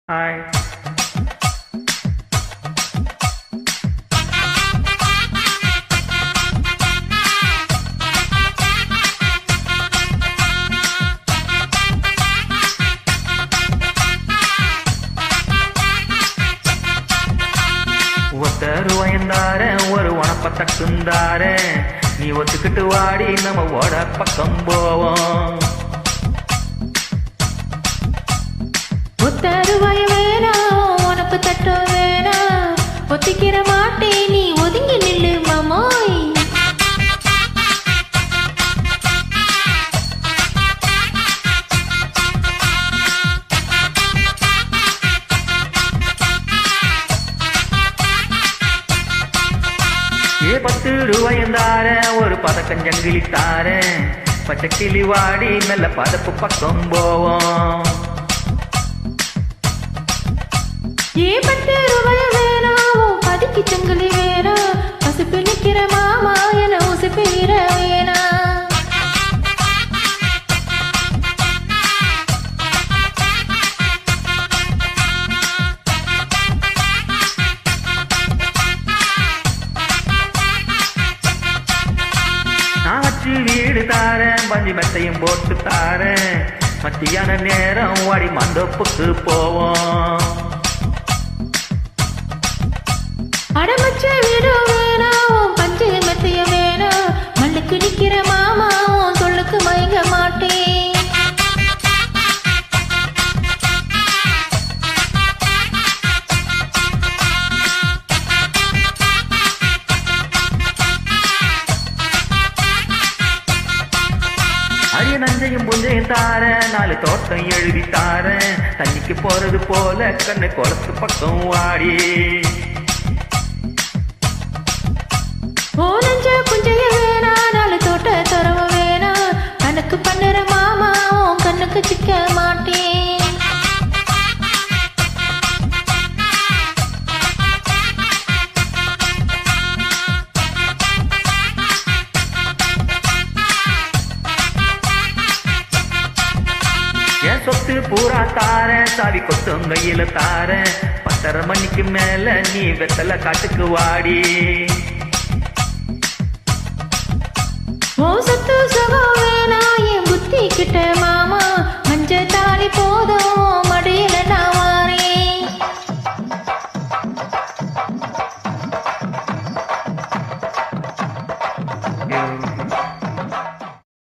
Hi. ஒத்தரு வயந்தார ஒரு உனப்ப தட்டுந்தார நீ ஒத்துக்கிட்டு வாடி நம்ம ஓட பக்கம் போவோம். ஒத்தருவாய வேணா உனக்கு தட்ட வேணா ஒத்திக்கிற மாட்டே நீ ஒதுங்கி நில்லு மாமாய். ஏ 10 ரூபாயந்தார ஒரு பதக்கம் ஜங்கிலி தார பச்சை கிளி வாடி நல்ல பதப்பு பக்கம் போவோம். ஏ 10 ரூபாய வேணா பதிக்கு சங்கிலி வேணா பசுப்பு நிக்கிற மாமா என உசுப்பீர வேணா. நான் வச்சு வீடு தாரேன் பஞ்சு மெத்தையும் போட்டு தாரேன் மத்தியான நேரம் வாடி மண்டப்புக்கு போவோம். அடமச்ச வீடு வேணா பஞ்சு மெத்தைய வேணா மல்லுக்கு நிக்கிற மாமா சொல்லுக்கு மயங்க மாட்டேன். அரிய நஞ்சையும் புஞ்சையும் தாரேன் 4 தோட்டம் எழுதி தாரேன் தண்ணிக்கு போறது போல கண்ணு குளத்து பக்கம் வாடி. ஓ நஞ்ச புஞ்சைய வேணா 4 தோட்ட தரவ வேணா கணக்கு பண்ணுற மாமா கண்ணுக்கு சிக்க மாட்டேன். என் சொத்து பூரா தாரேன் சாவி கொத்தும் கையில தாரேன் 10:30 மணிக்கு மேல நீ வெத்தல காட்டுக்கு வாடி. ஓ சத்து சுகம் வேணா என் புத்தி கிட்ட